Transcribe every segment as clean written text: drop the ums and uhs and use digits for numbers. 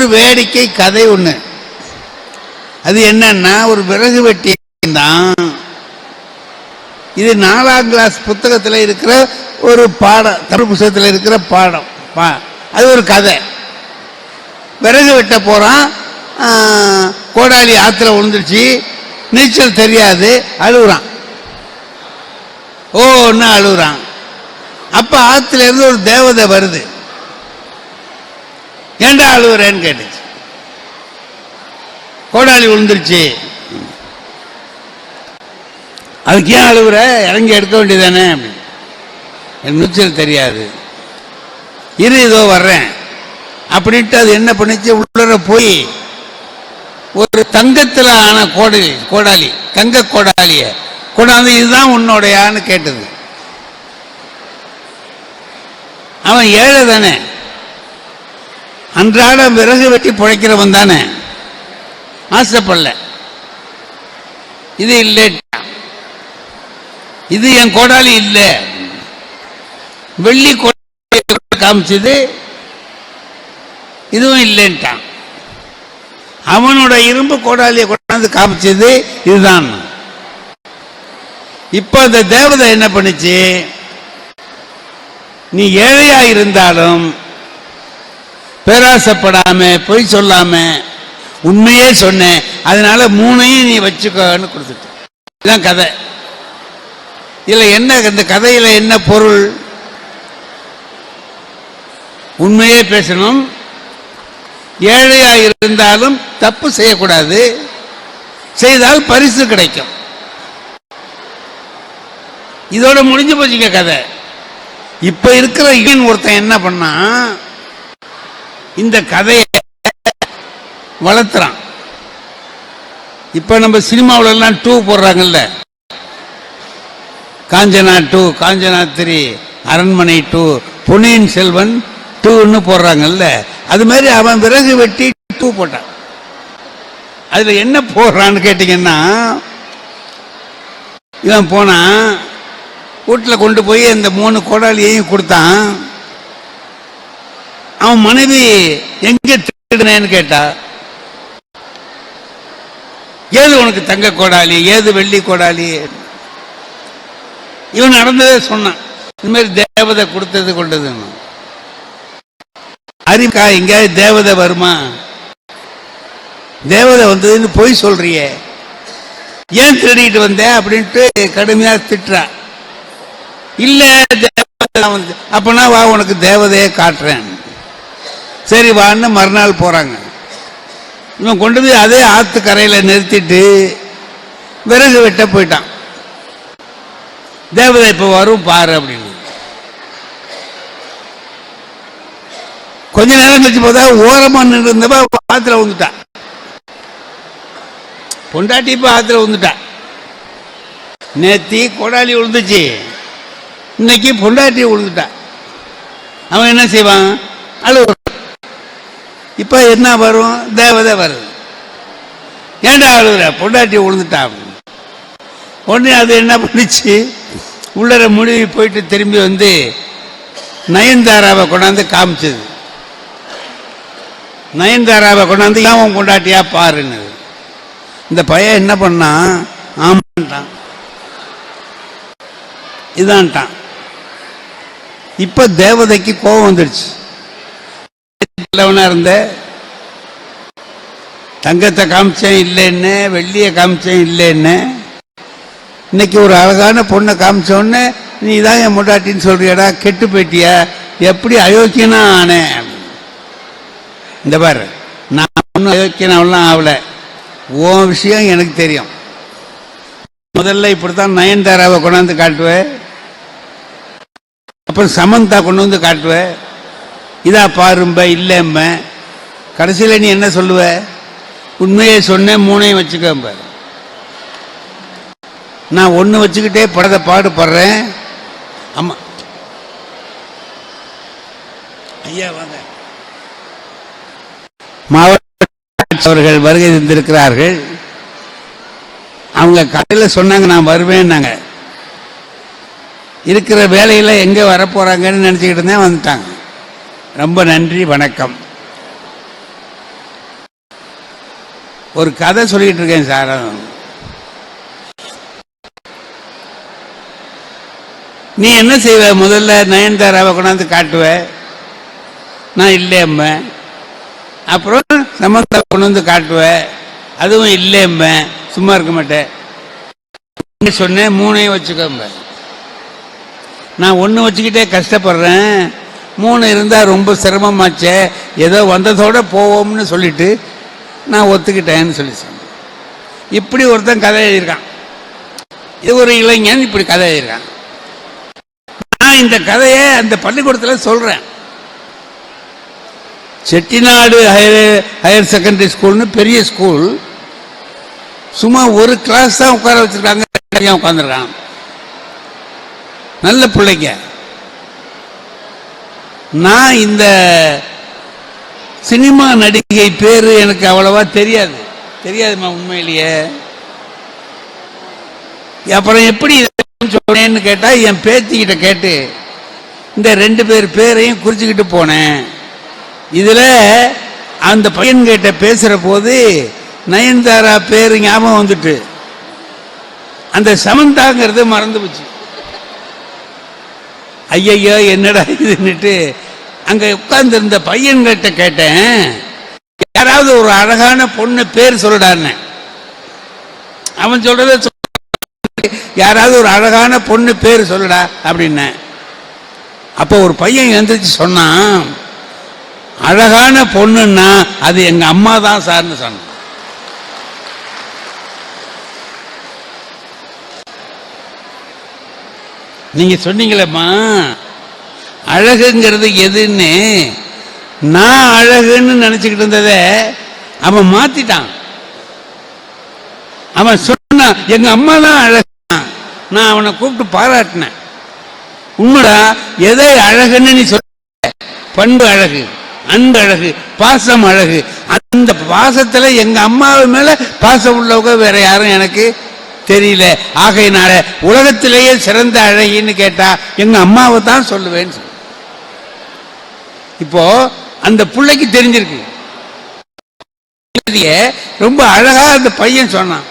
இன்னொரு வேடிக்கை கதை ஒன்று. அது என்னன்னா, ஒரு விறகு வெட்டி தான். இது 4ஆம் கிளாஸ் புத்தகத்தில் இருக்கிற ஒரு பாடம், தமிழ் புத்தகத்தில் இருக்கிற பாடம். அது ஒரு கதை. விறகு வெட்ட போகிறான், கோடாலி ஆற்றுல விழுந்துருச்சு, நீச்சல் தெரியாது, அழுகுறான். ஒன்று அழுகுறான். அப்போ ஆற்றுல இருந்து ஒரு தேவதை வருது. ஏண்டா அழுகுறேன்னு கேட்டுச்சு. கோடாலி விழுந்துருச்சு, அதுக்கு ஏன் அழுகுற, இறங்கி எடுக்க வேண்டியதானே அப்படின்னு. எனக்கு நீச்சல் தெரியாது, இரு இதோ வர்றேன் அப்படின்ட்டு அது என்ன பண்ணிச்சு, உள்ளர போய் ஒரு தங்கத்தில் ஆன கோடாலி தங்க கோடாலிய கொண்டாந்து இதுதான் உன்னோடையான்னு கேட்டது. அவன் ஏழை தானே, அன்றாட விறகு வெட்டி பிழைக்கிறவன் தானே, ஆசைப்படல. இது இல்லை, இது என் கோடாலி இல்லை. வெள்ளி கோடாலி காமிச்சது, இதுவும் இல்லைன்ட்டான். அவனோட இரும்பு கோடாலியை கொண்டாந்து காமிச்சது இதுதான். இப்ப அந்த தேவதை என்ன பண்ணுச்சு, நீ ஏழையா இருந்தாலும் பேராசப்படாம பொய் சொல்லாம உண்மையே சொன்ன, அதனால 3ஐயும் நீ வச்சுக்கன்னு கொடுத்துட்ட. இதுதான் கதை. இதுல என்ன, இந்த கதையில என்ன பொருள்? உண்மையே பேசணும், ஏழையா இருந்தாலும் தப்பு செய்யக்கூடாது, செய்தால் பரிசு கிடைக்கும். இதோட முடிஞ்சு போச்சுங்க கதை. இப்ப இருக்கிற ஒருத்தன் என்ன பண்ணா, இந்த கதையை வளர்த்துறான். இப்ப நம்ம சினிமாவில எல்லாம் 2 போடுறாங்கல்ல, காஞ்சனா 2, காஞ்சனா 3, அரண்மனை 2, பொன்னியின் செல்வன் 2ன்னு போடுறாங்கல்ல. அது மாதிரி அவன் விறகு வெட்டி 2 போட்டான். அதுல என்ன போடுறான்னு கேட்டீங்கன்னா, இவன் போனா வீட்டில் கொண்டு போய் அந்த 3 கோடாலியையும் கொடுத்தான். அவன் மனைவி எங்க திருடுனேன்னு கேட்டா, ஏது உனக்கு தங்க கோடாலி, ஏது வெள்ளி கோடாலி? இவன் நடந்ததே சொன்னான். இந்த மாதிரி தேவதை கொடுத்தது கொண்டது. அறிவுக்கா எங்கேயாவது தேவதை வருமா? தேவதை வந்ததுன்னு போய் சொல்றிய, ஏன் திருடிட்டு வந்த அப்படின்ட்டு கடுமையா திட்டுறா. இல்ல தேவதை வந்து, அப்பனா வா உனக்கு தேவதையே காட்டுறேன். சரி வான்னு மறுநாள் போறாங்க. இவன் கொண்டு போய் அதே ஆத்து கரையில நிறுத்திட்டு விறகு வெட்ட போயிட்டான். தேவதை இப்ப வரும் பாரு அப்படின்னு. கொஞ்ச நேரம் கழிச்சு போதா ஓரமா நின்று இருந்தப்ப ஆத்துல வந்துட்டா. பொண்டாட்டி இப்ப ஆத்துல வந்துட்டா. நேத்தி கோடாலி விழுந்துச்சு, இன்னைக்கு பொண்டாட்டி விழுந்துட்டா. அவன் என்ன செய்வான், அழுவ. இப்ப என்ன வரும், தேவதை வருது. ஏண்டா அழுகுற, பொண்டாட்டி விழுந்துட்டா. உடனே அது என்ன பண்ணிச்சு, உள்ளர முடிவு போயிட்டு திரும்பி வந்து நயன்தாராவை கொண்டாந்து காமிச்சது. நயன்தாராவை கொண்டாந்து அவன் கொண்டாட்டியா பாருன்னு. இந்த பையன் என்ன பண்ணான், ஆமாட்டான், இதான்ட்டான். இப்ப தேவதைக்கு கோபம் வந்துடுச்சு. இருந்த தங்கத்தை காமிச்சேன் இல்லைன்னு, வெள்ளிய காமிச்சேன் இல்லைன்னு, இன்னைக்கு ஒரு அழகான பொண்ணை காமிச்சோன்னு நீ தான் என் முட்டாட்டின்னு சொல்றியடா, கெட்டு போயிட்டியா, எப்படி அயோக்கியனா ஆனேன். இந்த பாரு, நான் ஒன்றும் அயோக்கியனாவெல்லாம் ஆகல, உன் விஷயம் எனக்கு தெரியும். முதல்ல இப்படித்தான் நயன்தாராவை கொண்டாந்து காட்டுவேன், அப்புறம் சமந்தா கொண்டு வந்து காட்டுவேன், இதா பாரும்ப இல்லம்ப, கடைசியில் நீ என்ன சொல்லுவ, உண்மையை சொன்ன 3ஐயும் வச்சுக்க. நான் 1 வச்சுக்கிட்டே படத்தை பாடுபடுறேன். அம்மா ஐயா வாங்க. மாவட்ட அவர்கள் வருகை தந்திருக்கிறார்கள். அவங்க கடையில் சொன்னாங்க நான் வருவேன்னாங்க. இருக்கிற வேலையில் எங்கே வரப்போறாங்கன்னு நினச்சிக்கிட்டு இருந்தேன், வந்துட்டாங்க. ரொம்ப நன்றி, வணக்கம். ஒரு கதை சொல்லிட்டு இருக்கேன் சார். நீ என்ன செய்வ? முதல்ல நயன்தாராவை கொண்டாந்து காட்டுவ, நான் இல்லையம்ம. அப்புறம் சமந்தா கொண்டு வந்து காட்டுவ, அதுவும் இல்லையம்ம. சும்மா இருக்க மாட்டேன். சொன்னேன் 3ஐயும் வச்சுக்கோம்ப. நான் 1 வச்சுக்கிட்டே கஷ்டப்படுறேன், 3 இருந்தால் ரொம்ப சிரமமாச்சே, ஏதோ வந்ததோட போவோம்னு சொல்லிட்டு நான் ஒத்துக்கிட்டேன்னு சொல்லி சொன்னேன். இப்படி ஒருத்தன் கதை எழுதியிருக்கான். இது ஒரு இளைஞன் இப்படி கதை எழுதியிருக்கான். நான் இந்த கதையை அந்த பள்ளிக்கூடத்தில் சொல்றேன். செட்டிநாடு ஹையர் செகண்டரி ஸ்கூல்னு பெரிய ஸ்கூல். சும்மா ஒரு கிளாஸ் தான் உட்கார வச்சிருக்காங்க, உட்காந்துருக்கான். நல்ல பிள்ளைங்க. நான் இந்த சினிமா நடிகை பேரு எனக்கு அவ்வளவா தெரியாதுமா உண்மையிலேயே. அப்புறம் எப்படி சொன்னேன்னு கேட்டா, என் பேத்திக்கிட்ட கேட்டு இந்த 2 பேர் பேரையும் குறிச்சுக்கிட்டு போனேன். இதுல அந்த பையன் கிட்ட பேசுற போது நயன்தாரா பேரு ஞாபகம் வந்துட்டு, அந்த சமந்தாங்கிறது மறந்து போச்சு. ஐயையோ என்னடா இதுன்னுட்டு அங்க உட்கார்ந்து இருந்த பையன்கிட்ட கேட்டேன், யாராவது ஒரு அழகான பொண்ணு பேர் சொல்லுடான்னு. அவன் சொல்றத யாராவது ஒரு அழகான பொண்ணு பேர் சொல்லுடா அப்படின்னு. அப்போ ஒரு பையன் எழுந்திரிச்சு சொன்னான், அழகான பொண்ணுன்னா அது எங்க அம்மா தான் சார்னு சொன்னான். நீங்க சொன்னீங்களேம்மா அழகுங்கிறது எதுன்னு. நான் அழகுன்னு நினைச்சுக்கிட்டு இருந்தத அவன் மாத்திட்டான். அவன் சொன்னா எங்க அம்மா தான் அழகு. நான் அவனை கூப்பிட்டு பாராட்டினேன். உண்மைடா, எதை அழகுன்னு நீ சொல்ல? பண்பு அழகு, அன்பு அழகு, பாசம் அழகு. அந்த பாசத்துல எங்க அம்மாவை மேல பாசம் உள்ளவங்க வேற யாரும் எனக்கு தெரியல. ஆகையினால உலகத்திலேயே சிறந்த அழகின்னு கேட்டா எங்க அம்மாவை தான் சொல்லுவேன்னு சொல்ல. இப்போ அந்த பிள்ளைக்கு தெரிஞ்சிருக்கு. ரொம்ப அழகா அந்த பையன் சொன்னான்.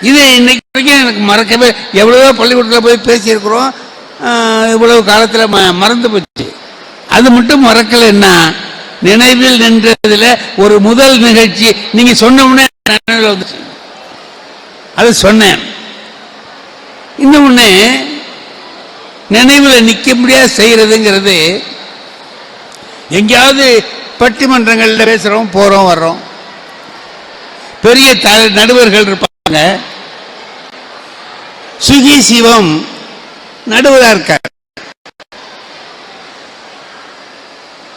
இது இன்னைக்கு வரைக்கும் எனக்கு மறக்கவே, எவ்வளவோ பள்ளிக்கூடத்தில் போய் பேசியிருக்கிறோம், இவ்வளவு காலத்தில் மறந்து போச்சு. அது மட்டும் மறக்கலைன்னா நினைவில் நின்றதுல ஒரு முதல் நிகழ்ச்சி நீங்க சொன்ன உடனே நினைவில் வந்துச்சு. அது சொன்னேன். இன்னொன்னு, நினைவில் நிற்க முடியாது செய்யறதுங்கிறது, எங்கேயாவது பட்டிமன்றங்கள்ல பேசுறோம், போறோம் வர்றோம், பெரிய நடுவர்கள் இருப்பாங்க. சுகி சிவம் நடுவராக இருக்கார்.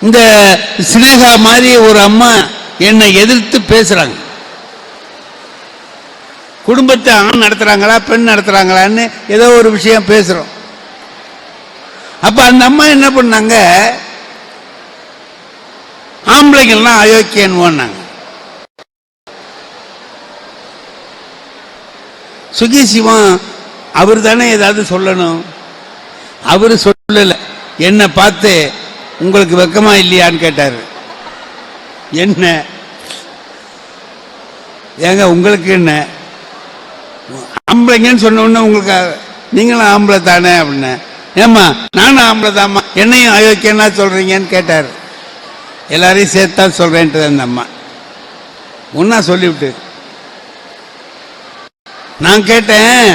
இந்த சினேகா மாதிரி ஒரு அம்மா என்னை எதிர்த்து பேசுறாங்க. குடும்பத்தை ஆண் நடத்துறாங்களா பெண் நடத்துறாங்களான்னு ஏதோ ஒரு விஷயம் பேசுறோம். அப்ப அந்த அம்மா என்ன பண்ணாங்க, ஆம்பளைங்கள்லாம் அயோக்கியன்னு. சுகி சிவம் அவர் தானே ஏதாவது சொல்லணும். அவரு சொல்லல. என்ன பார்த்து உங்களுக்கு வெக்கமா இல்லையான்னு கேட்டாரு. என்ன ஏங்க உங்களுக்கு என்ன, ஆம்பளைங்கன்னு சொன்ன உடனே உங்களுக்கு நீங்களும் ஆம்பளை தானே அப்படின்னு. ஏம்மா நானும் ஆம்பளை தாம்மா, என்னையும் அயோக்கியன்னா சொல்றீங்கன்னு கேட்டார். எல்லாரையும் சேர்த்தான் சொல்றேன்ட்டு அந்த அம்மா ஒன்னா சொல்லிவிட்டு. நான் கேட்டேன்,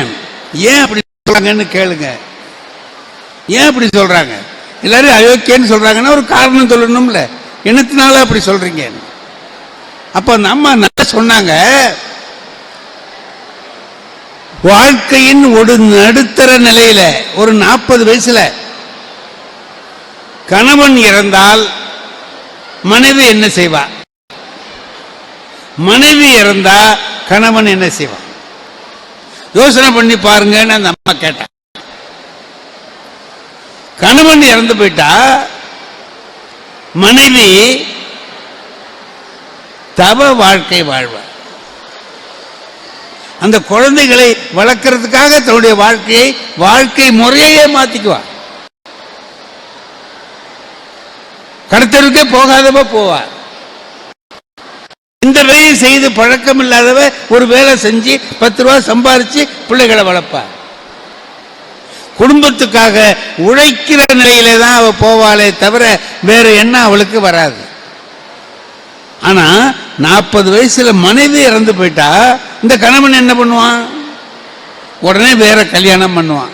ஏன் அப்படி சொல்றாங்கன்னு கேளுங்க. ஏன் அப்படி சொல்றாங்க? எல்லாரும் அயோக்கியன்னு சொல்றாங்கன்னா ஒரு காரணம் சொல்லணும்ல, என்னத்தினால அப்படி சொல்றீங்க? அப்ப அந்த அம்மா நல்லா சொன்னாங்க, வாழ்க்கையின் ஒரு நடுத்தர நிலையில ஒரு 40 வயசுல கணவன் இறந்தால் மனைவி என்ன செய்வா? மனைவி இறந்தா கணவன் என்ன செய்வான்? யோசனை பண்ணி பாருங்கன்னு அந்த அம்மா கேட்டான். கணவன் இறந்து போயிட்டா மனைவி தவ வாழ்க்கை வாழ்வார். அந்த குழந்தைகளை வளர்க்கறதுக்காக தன்னுடைய வாழ்க்கை முறையே மாத்திக்குவார். கடத்தலுக்கே போகாதவ போவார். இந்த வேலையை செய்து பழக்கம் இல்லாதவ ஒரு வேலை செஞ்சு 10 ரூபா சம்பாரிச்சு பிள்ளைகளை வளர்ப்பா. குடும்பத்துக்காக உழைக்கிற நிலையில தான் அவ போவாளே தவிர வேற என்ன அவளுக்கு வராது. ஆனா 40 வயசுல மனைவி இறந்து போயிட்டா இந்த கணவன் என்ன பண்ணுவான்? உடனே வேற கல்யாணம் பண்ணுவான்.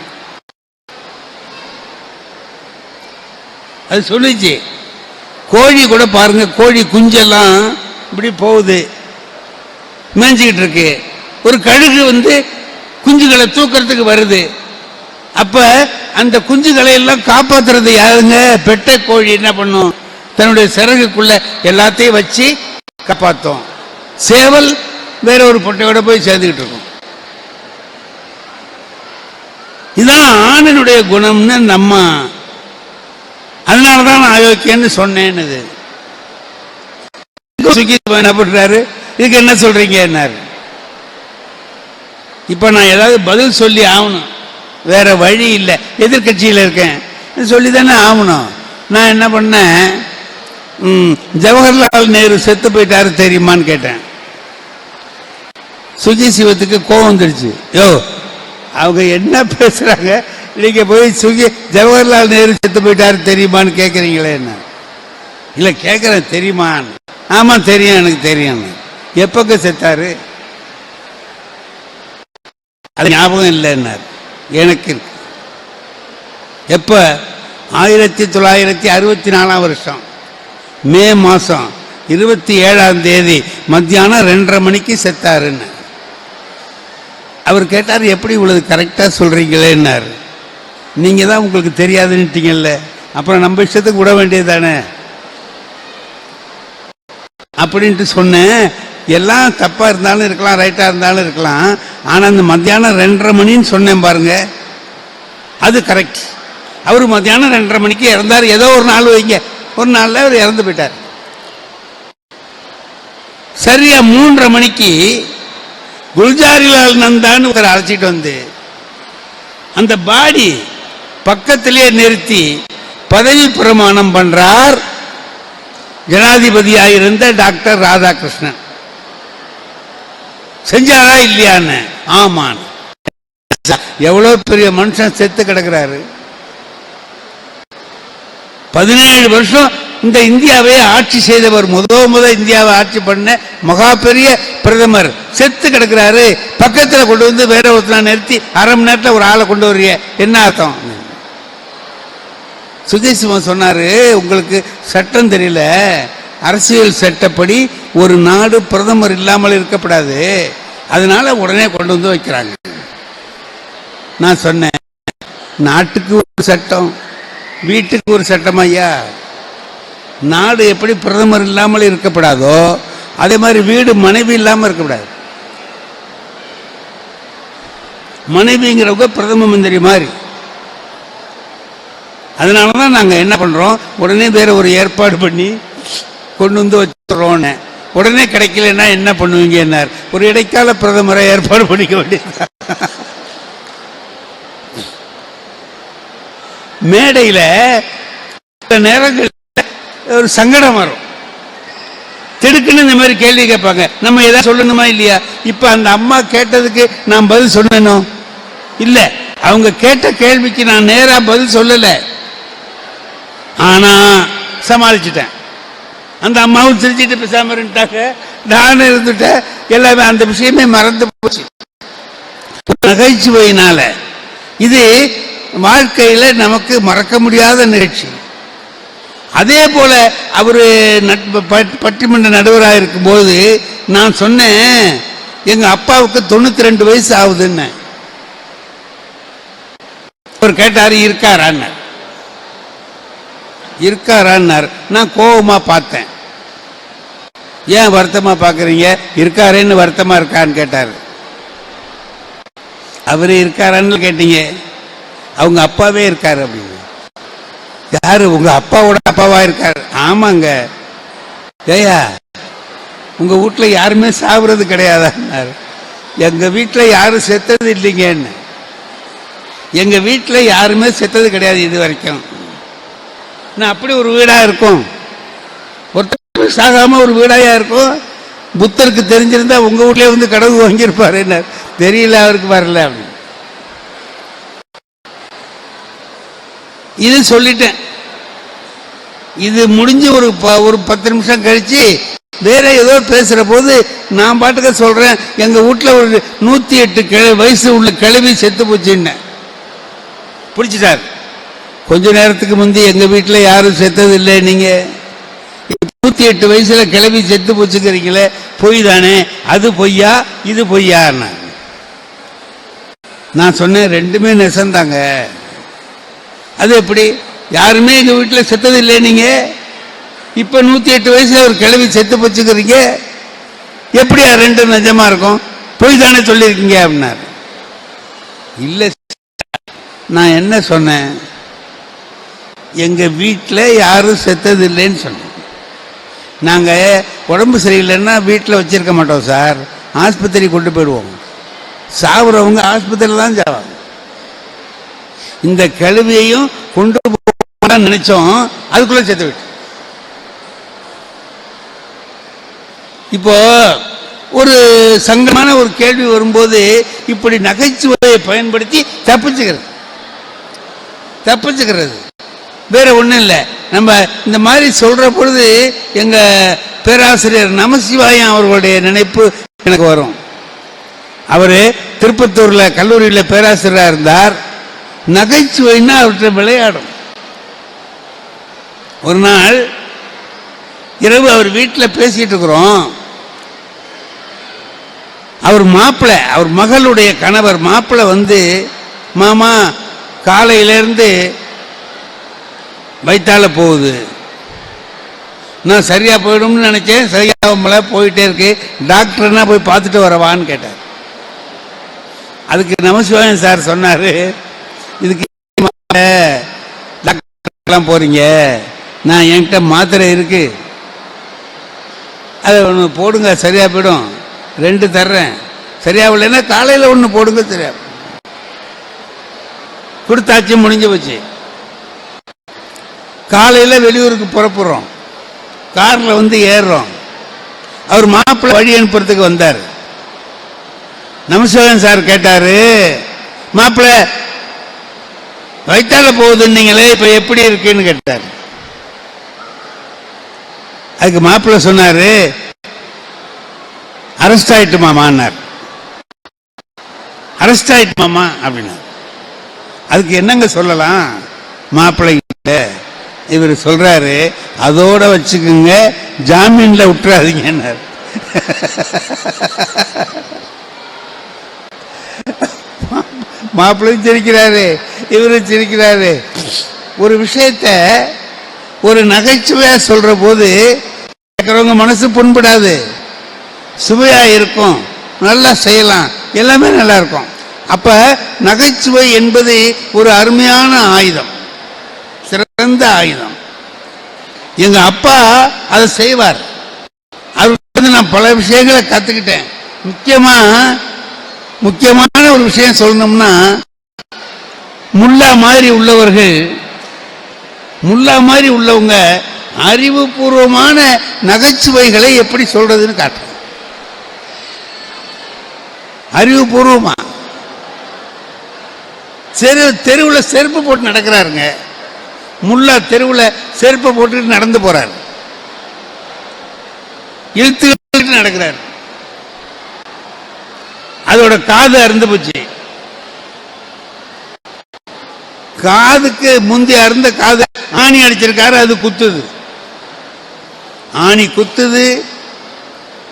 அது சொல்லிச்சு. கோழி கூட பாருங்க, கோழி குஞ்செல்லாம் இப்படி போகுது, மேய்ஞ்சிக்கிட்டு இருக்கு. ஒரு கழுகு குஞ்சுகளை தூக்கிறதுக்கு வருது. அப்ப அந்த குஞ்சுகளை எல்லாம் காப்பாத்துறது யாருங்க? பெட்டை கோழி என்ன பண்ணும்? தன்னுடைய சிறகுக்குள்ள எல்லாத்தையும் வச்சு காப்பாற்றும். சேவல் வேற ஒரு பொட்டையோட போய் சேர்ந்துக்கிட்டு இருக்கும். இதான் ஆணினுடைய குணம்னு நம்ம, அதனாலதான் நான் அயோக்கியன்னு சொன்னேன்னு. என்ன பண்றாரு? இதுக்கு என்ன சொல்றீங்க? இப்ப நான் ஏதாவது பதில் சொல்லி ஆகணும், வேற வழி இல்லை. எதிர்கட்சியில் இருக்கேன், சொல்லிதானே ஆகணும். நான் என்ன பண்ணேன், ஜவஹர்லால் நேரு செத்து போயிட்டாரு தெரியுமான்னு கேட்டேன். சுகி சிவத்துக்கு கோபம் வந்துடுச்சு. யோ, அவங்க என்ன பேசுறாங்க, நீங்க போய் ஜவஹர்லால் நேரு செத்து போயிட்டாரு தெரியுமான்னு கேட்கறீங்களே. என்ன இல்ல கேட்கறேன், தெரியுமான்னு. ஆமா தெரியும், எனக்கு தெரியும். எப்பங்க செத்தாரு? அது ஞாபகம் இல்லைன்னாரு. எனக்கு எப்ப? 1964 வருஷம் மே மாசம் 27 மத்தியானம் 2:30 மணிக்கு செத்தாருன்னு. அவர் கேட்டார், எப்படி இவ்வளவு கரெக்டா சொல்றீங்களேன்னாரு. நீங்க தான் உங்களுக்கு தெரியாதுன்னுட்டீங்கல்ல, அப்புறம் நம்ம இஷ்டத்துக்கு விட வேண்டியதுதானே அப்படின்ட்டு சொன்னேன். எல்லாம் தப்பா இருந்தாலும் இருக்கலாம், ரைட்டா இருந்தாலும் இருக்கலாம். ஆனா அந்த மத்தியானம் 2:30 மணின்னு சொன்னேன் பாருங்க, அது கரெக்ட். அவரு மத்தியானம் 2:30 மணிக்கு இறந்தார். ஏதோ ஒரு நாள் வைங்க, ஒரு நாள்ல அவர் இறந்து போயிட்டார். சரியா 3:30 மணிக்கு குல்ஜாரிலால் நந்தான்னு ஒரு அழைச்சிட்டு வந்து அந்த பாடி பக்கத்திலே நிறுத்தி பதவி பிரமாணம் பண்றார் ஜனாதிபதியாயிருந்த டாக்டர் ராதாகிருஷ்ணன். செஞ்சாரா இல்லையான்னு? ஆமான். எவ்வளவு பெரிய மனுஷன் செத்து கிடக்கிறாரு. 17 வருஷம் இந்த இந்தியாவை ஆட்சி செய்தவர், முத இந்தியாவை ஆட்சி பண்ண மகா பெரிய பிரதமர் செத்து கிடக்கிறாரு. பக்கத்தில் கொண்டு வந்து வேற ஒருத்தர் நிறுத்தி 1/2 மணி நேரத்தில் ஒரு ஆளை கொண்டு வர்றீங்க, என்ன அர்த்தம்? சுதேசிவன் சொன்னாரு, உங்களுக்கு சட்டம் தெரியல, அரசியல் சட்டப்படி ஒரு நாடு பிரதமர் இல்லாமல் இருக்கப்படாது, அதனால உடனே கொண்டு வந்து வைக்கிறாங்க. நான் சொன்னேன், நாட்டுக்கு ஒரு சட்டம், வீட்டுக்கு ஒரு சட்டம் ஐயா. நாடு எப்படி பிரதமர் இல்லாமல் இருக்கப்படாதோ அதே மாதிரி வீடு மனைவி இல்லாமல் இருக்கக்கூடாது. மனைவிங்கிறவங்க பிரதம மந்திரி மாதிரி. அதனாலதான் நாங்க என்ன பண்றோம், உடனே வேற ஒரு ஏற்பாடு பண்ணி கொண்டு வந்து வச்சுறோம். உடனே கிடைக்கலன்னா என்ன பண்ணுவீங்க? என்ன ஒரு இடைக்கால பிரதமரை ஏற்பாடு பண்ணிக்க வேண்டியது. மேடையில நேரங்கள் ஒரு சங்கடம் வரும், திடுக்குன்னு இந்த மாதிரி கேள்வி கேட்பாங்க, நம்ம ஏதாவது சொல்லணுமா இல்லையா? இப்ப அந்த அம்மா கேட்டதுக்கு நான் பதில் சொன்னேனோ இல்ல, அவங்க கேட்ட கேள்விக்கு நான் நேரா பதில் சொல்லல, ஆனா சமாளிச்சுட்டேன். அந்த அம்மாவும் சிரிச்சிட்டு பேசாம இருந்துட்டாங்க, நானும் இருந்துட்டேன். எல்லாமே அந்த விஷயமே மறந்து போச்சு நகைச்சுவையினால. இது வாழ்க்கையில நமக்கு மறக்க முடியாத நிகழ்ச்சி. அதே போல அவரு பட்டிமன்ற நடுவராக இருக்கும் போது நான் சொன்னேன், எங்க அப்பாவுக்கு 92 வயசு ஆகுதுன்னு. அவர் கேட்டாரு, இருக்காரான்னார். இருக்காரான்னார். நான் கோபமா பார்த்தேன். ஏன் வருத்தமா பாக்குறீங்க? இருக்காரேன்னு வருத்தமா இருக்கான்னு கேட்டாரு. அவரு இருக்காரான்னு கேட்டீங்க, அவங்க அப்பாவே இருக்காரு அப்படின்னு. யாரு? உங்க அப்பாவோட அப்பாவா இருக்காரு? ஆமாங்க. ஏயா, உங்க வீட்டுல யாருமே சாப்பிடுறது கிடையாதான்னாரு. எங்க வீட்டுல யாரும் செத்தது இல்லைங்கன்னு. எங்க வீட்டுல யாருமே செத்தது கிடையாது இது வரைக்கும். நான் அப்படி ஒரு வீடா இருக்கும், ஒருத்தர் சாகாம ஒரு வீடாயா இருக்கும். புத்தருக்கு தெரிஞ்சிருந்தா உங்க வீட்லயே வந்து கடவு வாங்கியிருப்பாரு. என்ன தெரியல, அவருக்கு வரல அப்படின்னு. இது சொல்லிட்டேன். இது முடிஞ்சு ஒரு 10 நிமிஷம் கழிச்சு வேற ஏதோ பேசுற போது நான் பாட்டுக்க சொல்றேன், எங்க வீட்டுல ஒரு 108 வயசு உள்ள கிழவி செத்து போச்சுன்னு பிடிச்சிட்டார். கொஞ்ச நேரத்துக்கு முந்தி எங்க வீட்டுல யாரும் செத்தது இல்லை, நீங்க 108 வயசுல கிளவி செத்து போச்சுக்கிறீங்களே, பொய் தானே, அது பொய்யா இது பொய்யா? நான் சொன்னேன் ரெண்டுமே நெசந்தாங்க. அது எப்படி, யாருமே எங்க வீட்டுல செத்தது இல்லை, நீங்க இப்ப 108 வயசுல ஒரு கிளவி செத்து போச்சுக்கிறீங்க, எப்படியா ரெண்டு நிஜமா இருக்கும், பொய் தானே சொல்லியிருக்கீங்க அப்படின்னாரு. இல்ல நான் என்ன சொன்னேன், எங்க வீட்டில் யாரும் செத்தது இல்லைன்னு சொன்னேன். நாங்கள் உடம்பு சரியில்லைன்னா வீட்டில் வச்சிருக்க மாட்டோம் சார், ஆஸ்பத்திரி கொண்டு போயிடுவோம். சாவுறவங்க ஆஸ்பத்திரியில் தான் சாவாங்க. இந்த கழுவியையும் கொண்டு போக நினைச்சோம், அதுக்குள்ள செத்து விட்டு. இப்போ ஒரு சங்கமான ஒரு கேள்வி வரும்போது இப்படி நகைச்சுவையை பயன்படுத்தி தப்பிச்சுக்கிறது வேற ஒன்றும் இல்லை. நம்ம இந்த மாதிரி சொல்ற பொழுது எங்க பேராசிரியர் நமசிவாயம் அவர்களுடைய நினைப்பு எனக்கு வரும். அவரு திருப்பத்தூர்ல கல்லூரியில் பேராசிரியராக இருந்தார். நகைச்சுவைன்னா அவர்கிட்ட விளையாடும். ஒரு நாள் இரவு அவர் வீட்டில் பேசிட்டு இருக்கிறோம். அவர் மாப்பிள்ளை, அவர் மகளுடைய கணவர் மாப்பிள்ளை வந்து, மாமா காலையிலேருந்து வயிற்றால போகுது, நான் சரியா போயிடும்னு நினைச்சேன், சரியாகல போயிட்டே இருக்கு, டாக்டர்னா போய் பார்த்துட்டு வரவான்னு கேட்டார். அதுக்கு நமசிவாயம் சார் சொன்னாரு, இதுக்கு டாக்டர்லாம் போறீங்க, நான் என்கிட்ட மாத்திரை இருக்கு, அதை ஒன்று போடுங்க சரியா போயிடும், 2 தர்றேன், சரியாகலைன்னா காலையில் 1 போடுங்க, சரியா கொடுத்தாச்சு, முடிஞ்சு போச்சு. காலையில் வெளியூருக்கு புறப்படுறோம், காரில் வந்து ஏறுறோம். அவர் மாப்பிள்ளை வழி அனுப்புறதுக்கு வந்தார். நமசிவாயம் சார் கேட்டாரு, மாப்பிள்ளை வயிற்றால போகுதுன்னீங்களே, இப்ப எப்படி இருக்குன்னு கேட்டார். அதுக்கு மாப்பிள்ளை சொன்னாரு, அரெஸ்ட் ஆயிட்டு மாமான்னார். அரெஸ்ட் ஆயிட்டு மாமா அப்படின்னா அதுக்கு என்னங்க சொல்லலாம், மாப்பிள்ளை இவர் சொல்றாரு, அதோட வச்சுக்கோங்க, ஜாமீன்ல விட்டுறாதீங்க. மாப்பிள்ளையும் சிரிக்கிறாரு, இவரும் சிரிக்கிறாரு. ஒரு விஷயத்த ஒரு நகைச்சுவையா சொல்ற போது கேட்கிறவங்க மனசு புண்படாது, சுவையா இருக்கும், நல்லா செய்யலாம், எல்லாமே நல்லா இருக்கும். அப்ப நகைச்சுவை என்பது ஒரு அருமையான ஆயுதம், சிறந்த ஆயுதம். எங்க அப்பா அதை செய்வார். அவருக்கு நான் பல விஷயங்களை கத்துக்கிட்டேன். முக்கியமான ஒரு விஷயம் சொல்லணும்னா, முல்லா மாதிரி உள்ளவங்க அறிவுபூர்வமான நகைச்சுவைகளை எப்படி சொல்றதுன்னு காட்டுறேன். அறிவுபூர்வமா தெருவில் செருப்பு போட்டு நடக்கிறாருங்க. முல்லா தெருவில் செருப்பை போட்டுட்டு நடந்து போறாரு, இழுத்து நடக்கிறார். அதோட காது அறுந்து போச்சு. காதுக்கு முந்தி அறுந்த காது ஆணி அடிச்சிருக்காரு, அது குத்துது, ஆணி குத்துது,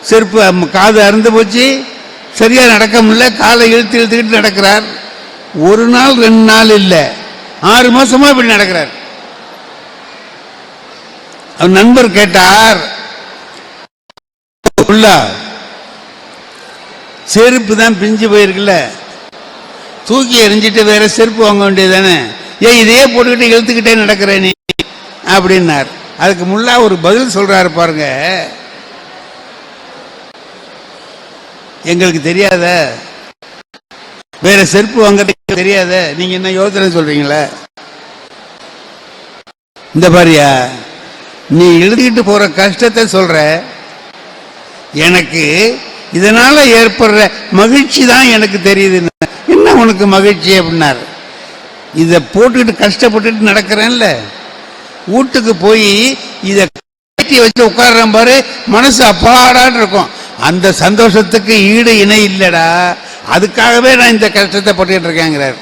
செருப்பு காது அறுந்து போச்சு, சரியா நடக்க முடியல, காலை இழுத்துக்கிட்டு நடக்கிறார். 1 நாள் 2 நாள் இல்ல, 6 மாசமா இப்படி நடக்கிறார். அவர் நண்பர் கேட்டார், செருப்பு தான் பிஞ்சு போயிருக்குல்ல, தூக்கி எறிஞ்சிட்டு வேற செருப்பு வாங்க வேண்டியதானே, ஏன் இதையே போட்டுக்கிட்டு இழுத்துக்கிட்டே நடக்கிற நீ அப்படின்னார். அதுக்கு முல்லா ஒரு பதில் சொல்றாரு பாருங்க, எங்களுக்கு தெரியாத, வேற செருப்பு வாங்கறதுக்கு தெரியாத, நீங்க என்ன யோசனை சொல்றீங்களே, இந்த பாரியா நீ எழுதிக்கிட்டு போற கஷ்டத்தை சொல்ற, எனக்கு இதனால ஏற்படுற மகிழ்ச்சி தான் எனக்கு தெரியுதுன்னு. என்ன உனக்கு மகிழ்ச்சி அப்படின்னாரு. இதை போட்டுக்கிட்டு கஷ்டப்பட்டுட்டு நடக்கிறேன்ல, வீட்டுக்கு போய் இதை கட்டி வச்சு உட்கார்றேன் பாரு, மனசு அப்பாடான்னு இருக்கும். அந்த சந்தோஷத்துக்கு ஈடு இணை இல்லடா, அதுக்காகவே நான் இந்த கஷ்டத்தை பட்டுக்கிட்டு இருக்கேங்கிறார்.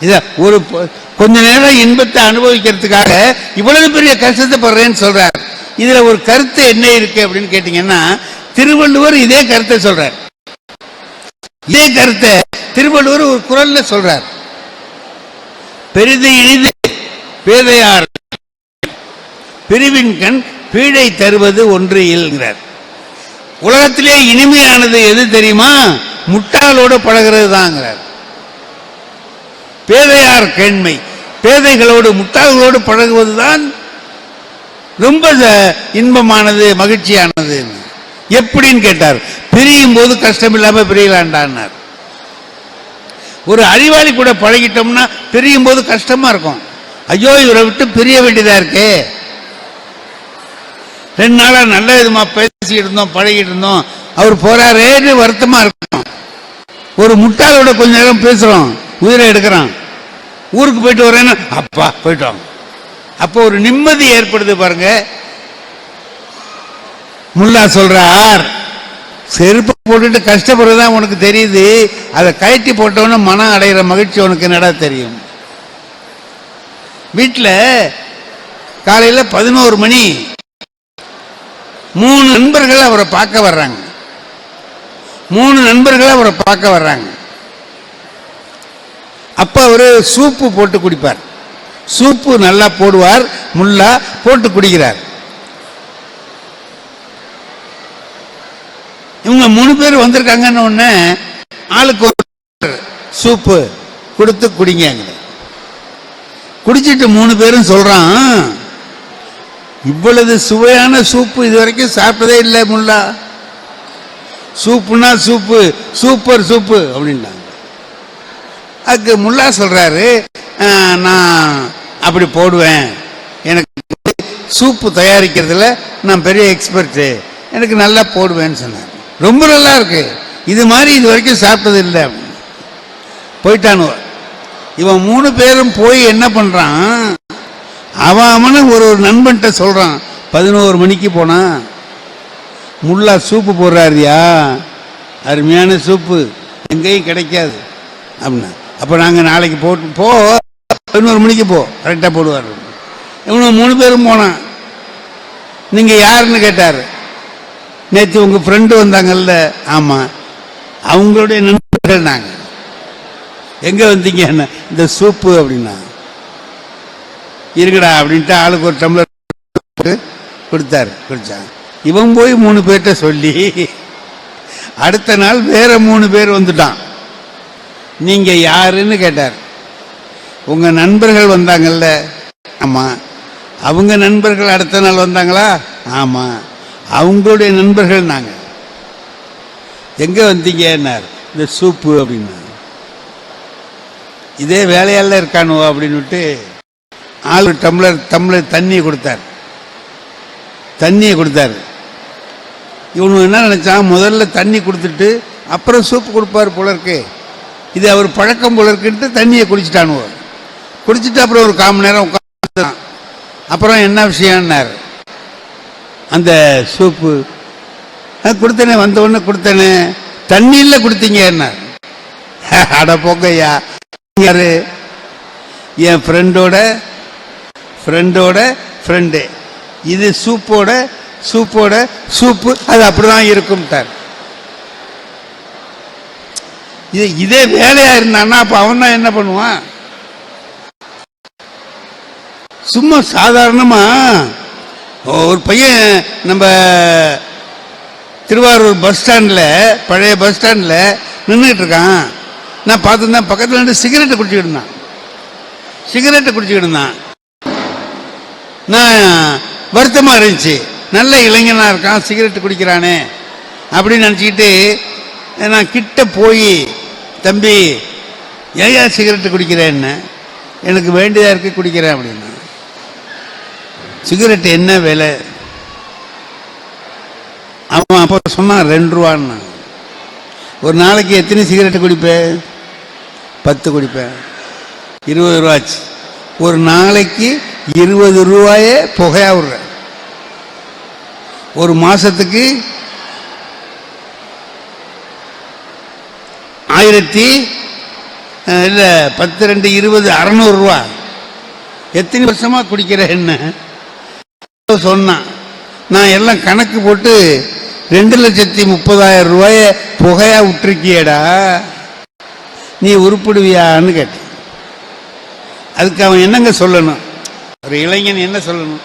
இத ஒரு கொஞ்ச நேரம் இன்பத்தை அனுபவிக்கிறதுக்காக இவ்வளவு பெரிய கஷ்டத்தை படுறேன்னு சொல்றார். இதுல ஒரு கருத்து என்ன இருக்கு அப்படின்னு கேட்டீங்கன்னா, திருவள்ளுவர் இதே கருத்தை சொல்றார். இதே கருத்தை திருவள்ளுவர் ஒரு குறள்ல சொல்றார். பெரிது இனிது பேதையார் பிரிவின் கண் பீழை தருவது ஒன்று இல்கிறார். உலகத்திலே இனிமையானது எது தெரியுமா? முட்டாளோடு பழகிறது தாங்கிறார். பேதையார் கேண்மை, பேதைகளோடு முட்டாள்களோடு பழகுவதுதான் ரொம்ப இன்பமானது, மகிழ்ச்சியானது. எப்படின்னு கேட்டார். பிரியும் போது கஷ்டம் இல்லாம பிரியலாண்டான்னார். ஒரு அறிவாளி கூட பழகிட்டோம்னா பிரியும் போது கஷ்டமா இருக்கும். ஐயோ இவரை விட்டு பிரிய வேண்டியதா இருக்கே, 2 நாளா நல்ல விதமா பேசிட்டு இருந்தோம், பழகிட்டு இருந்தோம், அவர் போறாரேன்னு வருத்தமா இருக்கும். ஒரு முட்டாளோட கொஞ்ச நேரம் பேசுறோம், உயிரை எடுக்கிறான். ஊருக்கு போயிட்டு வரேன்னு அப்பா போயிட்டோம், அப்போ ஒரு நிம்மதி ஏற்படுது பாருங்க. முல்லா சொல்றார், செருப்பு போட்டுட்டு கஷ்டப்படுறதுதான் உனக்கு தெரியுது, அதை கழட்டி போட்டவன மனம் அடைகிற மகிழ்ச்சி உனக்கு என்னடா தெரியும். வீட்டில் காலையில் 11 மணி 3 நண்பர்கள் அவரை பார்க்க வர்றாங்க. 3 நண்பர்கள் அவரை பார்க்க வர்றாங்க. அப்ப அவரு சூப்பு போட்டு குடிப்பார். சூப்பு நல்லா போடுவார். முல்லா போட்டு குடிக்கிறார். இவங்க 3 பேர் வந்திருக்காங்கன்னு உடனே ஆளுக்கு ஒரு சூப்பு கொடுத்து குடிங்க. குடிச்சிட்டு 3 பேரும் சொல்றான், இவ்வளவு சுவையான சூப்பு இதுவரைக்கும் சாப்பிட்டதே இல்லை முல்லா. சூப்புனா சூப்பு, சூப்பர் சூப்பு அப்படின்ட்டாங்க. அதுக்கு முல்லா சொல்றாரு, நான் அப்படி போடுவேன், எனக்கு சூப்பு தயாரிக்கிறதுல நான் பெரிய எக்ஸ்பர்ட்டு, எனக்கு நல்லா போடுவேன்னு சொன்னார். ரொம்ப நல்லா இருக்கு, இது மாதிரி இது வரைக்கும் சாப்பிட்டது இல்லை. போயிட்டானு. இவன் 3 பேரும் போய் என்ன பண்றான், அவனு ஒரு நண்பன்கிட்ட சொல்றான், 11 மணிக்கு போனான், முல்லா சூப்பு போடுறாருயா, அருமையான சூப்பு, எங்கேயும் கிடைக்காது அப்படின்னா. அப்போ நாங்கள் நாளைக்கு போட்டு 11 மணிக்கு போ, கரெக்டாக போடுவார். இவனு 3 பேரும் போனான். நீங்கள் யாருன்னு கேட்டார். நேற்று உங்கள் ஃப்ரெண்டு வந்தாங்கல்ல. ஆமாம், அவங்களுடைய நண்பர்கள் நாங்கள். எங்கே வந்தீங்க? இந்த சூப்பு அப்படின்னா. இருக்குடா அப்படின்ட்டு ஆளுக்கு ஒரு டம்ளர் கொடுத்தாரு, குடிச்சாங்க. இவன் போய் 3 பேர்கிட்ட சொல்லி அடுத்த நாள் வேற 3 பேர் வந்துட்டான். நீங்க யாருன்னு கேட்டார். உங்க நண்பர்கள் வந்தாங்கல்ல. ஆமா. அவங்க நண்பர்கள் அடுத்த நாள் வந்தாங்களா? ஆமா, அவங்களுடைய நண்பர்கள் நாங்க. எங்க வந்தீங்கன்னார். இந்த சூப்பு அப்படின்னா. இதே வேலையால இருக்கானோ அப்படின்னு ஆளு டம்ளர் தண்ணியை கொடுத்தார். தண்ணியை கொடுத்தாரு. இவனு என்ன நினைச்சான், முதல்ல தண்ணி கொடுத்துட்டு அப்புறம் சூப்பு கொடுப்பாரு போல இருக்கு, இது அவர் பழக்கம் போல இருக்குன்ட்டு தண்ணியை குடிச்சிட்டானுவோ. குடிச்சிட்டு அப்புறம் ஒரு 1/4 மணி நேரம் உட்காந்துட்டான். அப்புறம் என்ன விஷயம்னார். அந்த சூப்பு கொடுத்தனே, வந்த உடனே கொடுத்தனே, தண்ணியில் கொடுத்தீங்கன்னார். அட போங்கய்யா, யாரு? என் ஃப்ரெண்டோட ஃப்ரெண்டு, இது சூப்போட சூப்பு, அது அப்படிதான் இருக்கும்ட்டார். இதே வேலையா இருந்தான்னா அப்ப அவன் தான் என்ன பண்ணுவான்? சும்மா சாதாரணமா ஒரு பையன் நம்ம திருவாரூர் பஸ் ஸ்டாண்ட்ல, பழைய பஸ் ஸ்டாண்ட்ல நின்றுட்டு இருக்கான். நான் பார்த்துருந்தேன். பக்கத்தில் நின்று சிகரெட்டை குடிச்சுக்கிட்டு இருந்தான். நான் வருத்தமா இருந்துச்சு, நல்ல இளைஞனா இருக்கான், சிகரெட்டு குடிக்கிறானே அப்படின்னு நினச்சிக்கிட்டு நான் கிட்ட போய், தம்பி ஏயா சிகரெட்டு குடிக்கிறேன்னு, எனக்கு வேண்டியதா இருக்கு குடிக்கிறேன் அப்படின்னா. சிகரெட்டு என்ன விலை? அவன் அப்போ சொன்னான் 2 ரூபான்னு. ஒரு நாளைக்கு எத்தனை சிகரெட்டு குடிப்பேன்? 10 குடிப்பேன். 20 ரூபாச்சு. ஒரு நாளைக்கு 20 ரூபாயே புகையா விடுற. ஒரு மாசத்துக்கு 1000 இல்லை 10 2 20 600 ரூபா. எத்தனை வருஷமா குடிக்கிற என்ன சொன்னான். நான் எல்லாம் கணக்கு போட்டு 2,30,000 ரூபாய புகையா விட்டுருக்கியடா, நீ உருப்பிடுவியான்னு கேட்டேன். அதுக்கு அவன் என்னங்க சொல்லணும்? ஒரு இளைஞன் என்ன சொல்லணும்?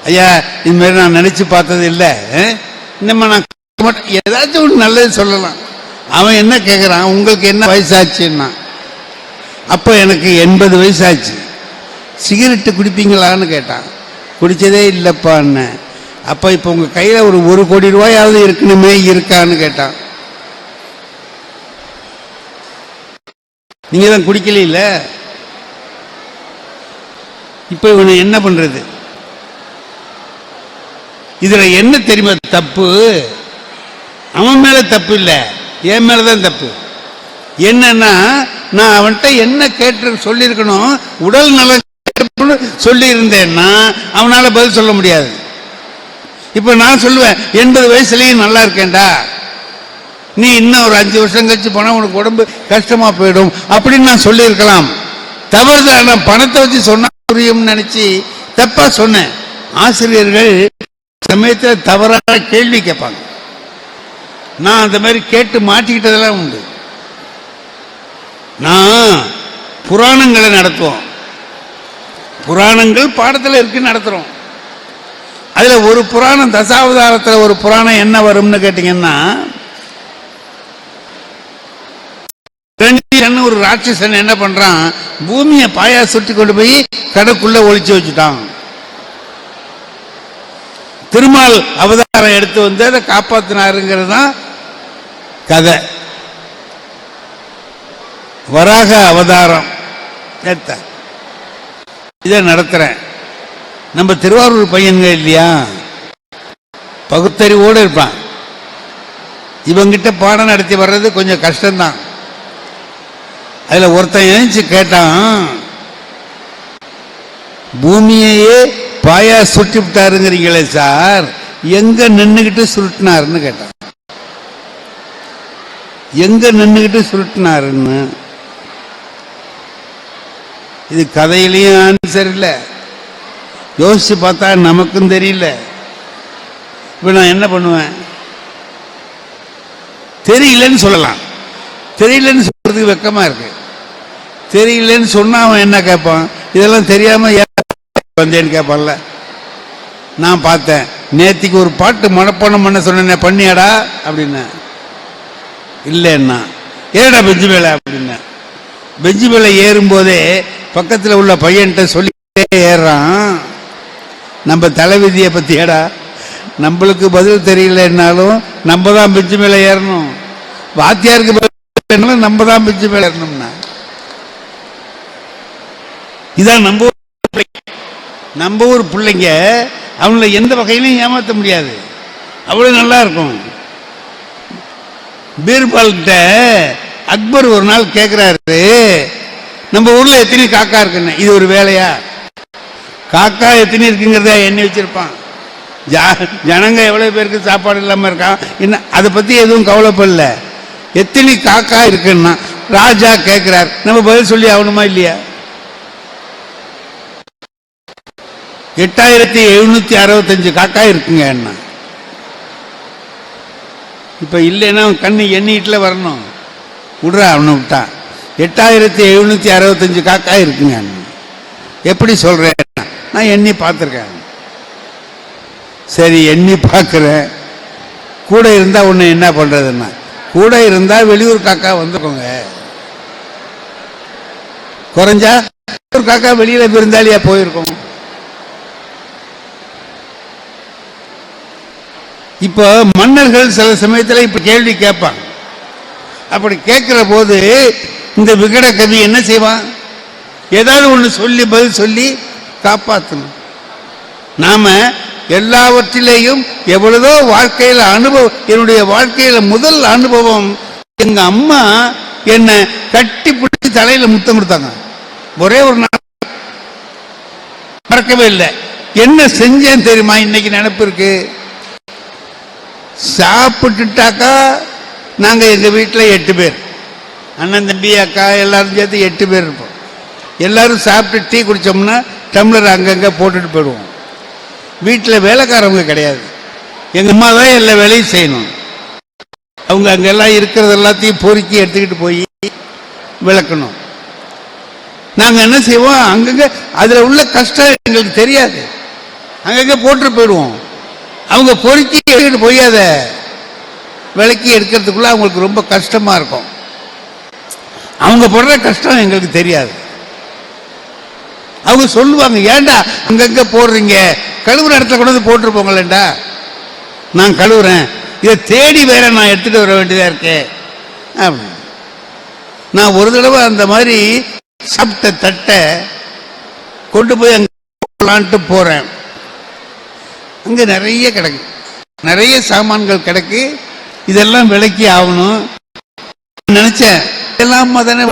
ஐயா, இது மாதிரி நான் நினைச்சு பார்த்தது இல்லை, இன்னமா நான் ஏதாச்சும் ஒரு நல்லது சொல்லலாம். அவன் என்ன கேட்குறான், உங்களுக்கு என்ன வயசாச்சுன்னா, அப்போ எனக்கு 80 வயசாச்சு. சிகரெட்டு குடிப்பீங்களான்னு கேட்டான். குடிச்சதே இல்லைப்பான்னு. அப்போ இப்போ உங்கள் கையில் ஒரு 1 கோடி ரூபாயாவது இருக்கணுமே, இருக்கான்னு கேட்டான். நீங்கள் தான் குடிக்கல. இப்போ இவனை என்ன பண்ணுறது? இதில் என்ன தெரியுமா தப்பு? அவன் மேலே தப்பு இல்லை, என் மேலே தான் தப்பு. என்னன்னா, நான் அவன்கிட்ட என்ன கேட்டு சொல்லியிருக்கணும், உடல் நல சொல்லி இருந்தேன்னா அவனால் பதில் சொல்ல முடியாது. இப்போ நான் சொல்லுவேன், 80 வயசுலேயும் நல்லா இருக்கேன்டா, நீ இன்னும் ஒரு 5 வருஷம் கழிச்சு போனால் உனக்கு உடம்பு கஷ்டமாக போயிடும் அப்படின்னு நான் சொல்லியிருக்கலாம். தவறுதான், நான் பணத்தை வச்சு சொன்னா புரியும்னு நினச்சி தப்பாக சொன்னேன். ஆசிரியர்கள் சமயத்தில் தவறான கேள்வி கேட்பாங்க. நான் அந்த மாதிரி கேட்டு மாட்டிக்கிட்டதெல்லாம் உண்டு. நான் புராணங்களை நடத்துவோம். புராணங்கள் பாடத்தில் இருக்கு, நடத்துகிறோம். அதில் ஒரு புராணம், தசாவதாரத்தில் ஒரு புராணம் என்ன வரும்னு கேட்டிங்கன்னா, ஒரு ராட்சசன் என்ன பண்றான், பூமியை பாயா சுற்றி கொண்டு போய் கடற்குள்ள ஒளிச்சு வச்சுட்டான். திருமால் அவதாரம் எடுத்து வந்து அதை காப்பாத்தினாருங்கிறது தான் கதை. வராக அவதாரம் இதை நடத்துறேன். நம்ம திருவாரூர் பையன்க இல்லையா, பகுத்தறிவோடு இருப்பான். இவங்கிட்ட பாடம் நடத்தி வர்றது கொஞ்சம் கஷ்டம்தான். அதில் ஒருத்தன் எழுந்து கேட்டான், பூமியையே பாயா சுட்டி விட்டாருங்கிறீங்களே சார், எங்க நின்றுகிட்டு சுருட்டினாருன்னு கேட்டான். எங்க நின்றுகிட்டு சுருட்டினாருன்னு. இது கதையிலையும் ஆன்சர் இல்லை, யோசிச்சு பார்த்தா நமக்கும் தெரியல. இப்போ நான் என்ன பண்ணுவேன், தெரியலன்னு சொல்லலாம். தெரியலன்னு சொல்றதுக்கு வெக்கமா இருக்கு. தெரியலன்னு சொன்னா அவன் என்ன கேட்பான், இதெல்லாம் தெரியாம வந்தேன்னு கேட்பான்ல. நான் பார்த்தேன், நேத்திக்கு ஒரு பாட்டு மனப்பாடம் பண்ண சொன்னேன், பண்ணியாடா அப்படின்னா. இல்லைன்னா ஏடா பெஞ்சு மேலே அப்படின்னா. பெஞ்சு மேலே ஏறும்போதே பக்கத்தில் உள்ள பையன்கிட்ட சொல்லிட்டே ஏறான், நம்ம தலைவிதியை பற்றி. ஏடா, நம்மளுக்கு பதில் தெரியலன்னாலும் நம்ம தான் பெஞ்சு மேலே ஏறணும், வாத்தியாருக்கு பதில் நம்ம தான் பெஞ்சு மேலே ஏறணும்னா. இதான் நம்ம ஊர் பிள்ளைங்க. அவங்கள எந்த வகையிலையும் ஏமாற்ற முடியாது, அவ்வளோ நல்லா இருக்கும். பீர்பால் கிட்ட அக்பர் ஒரு நாள் கேட்கிறாரு, நம்ம ஊர்ல எத்தனை காக்கா இருக்குன்னு. இது ஒரு வேலையா? காக்கா எத்தனை இருக்குங்கிறத எண்ணி வச்சிருப்பான். ஜனங்க எவ்வளவு பேருக்கு சாப்பாடு இல்லாம இருக்கான், என்ன அதை பத்தி எதுவும் கவலைப்படல. எத்தனை காக்கா இருக்குன்னா ராஜா கேட்கிறார், நம்ம பதில் சொல்லி ஆகணுமா இல்லையா? 8765 காக்கா இருக்குங்க என்ன. இப்ப இல்லைன்னா கண்ணு எண்ணிட்டுல வரணும். விடுறா, அவனை விட்டா. 8765 காக்கா இருக்குங்க. எப்படி சொல்றேன், நான் எண்ணி பார்த்துருக்கேன். சரி, எண்ணி பார்க்கிறேன். கூட இருந்தா உன்னை என்ன பண்றதுன்னா, கூட இருந்தா வெளியூர் காக்கா வந்துக்கோங்க. குறைஞ்சா ஒரு காக்கா வெளியில விருந்தாளியா போயிருக்கோம். இப்போ மன்னர்கள் சில சமயத்தில் இப்ப கேள்வி கேட்பாங்க. அப்படி கேட்கிற போது இந்த விகட கவி என்ன செய்வான், ஏதாவது ஒன்று சொல்லி பதில் சொல்லி காப்பாற்றணும். நாம எல்லாவற்றிலேயும் எவ்வளவோ வாழ்க்கையில அனுபவம். என்னுடைய வாழ்க்கையில முதல் அனுபவம், எங்க அம்மா என்னை கட்டி பிடிச்சி தலையில முத்தம் கொடுத்தாங்க. ஒரே ஒரு நாள் மறக்கவே இல்லை. என்ன செஞ்சேன் தெரியுமா? இன்னைக்கு நினைப்பு இருக்கு. சாப்பிட்டுட்டாக்கா நாங்க எங்க வீட்டில் 8 பேர், அண்ணன் தம்பி அக்கா எல்லாரும் சேர்த்து 8 பேர் இருப்போம். எல்லாரும் சாப்பிட்டு டீ குடிச்சோம்னா டம்ளர் அங்கங்க போட்டுட்டு போயிடுவோம். வீட்டில் வேலைக்காரவங்க கிடையாது, எங்க அம்மா தான் எல்லா வேலையும் செய்யணும். அவங்க அங்கெல்லாம் இருக்கிறது எல்லாத்தையும் பொறுக்கி எடுத்துக்கிட்டு போய் விளக்கணும். நாங்க என்ன செய்வோம், அங்கங்க அதுல உள்ள கஷ்டம் எங்களுக்கு தெரியாது, அங்கங்க போட்டு போயிடுவோம். அவங்க பொறுக்கி எடுத்துக்கிட்டு போய் அதை விளக்கி எடுக்கிறதுக்குள்ள அவங்களுக்கு ரொம்ப கஷ்டமா இருக்கும். அவங்க படுற கஷ்டம் எங்களுக்கு தெரியாது. அவங்க சொல்லுவாங்க, ஏண்டா அங்கங்க போடுறீங்க, கழுவுற இடத்துல கொண்டு வந்து போட்டுருப்போங்களேண்டா, நான் கழுவுறேன், இதை தேடி வேற நான் எடுத்துட்டு வர வேண்டியதா இருக்கேன். நான் ஒரு தடவை அந்த மாதிரி சாப்பிட்ட தட்டை கொண்டு போய் அங்கே போறேன். அங்க நிறைய கிடக்கு, நிறைய சாமான்கள் கிடக்கு. இதெல்லாம் விலைக்கு ஆகணும் நினைச்சேன். எல்லாம் தானே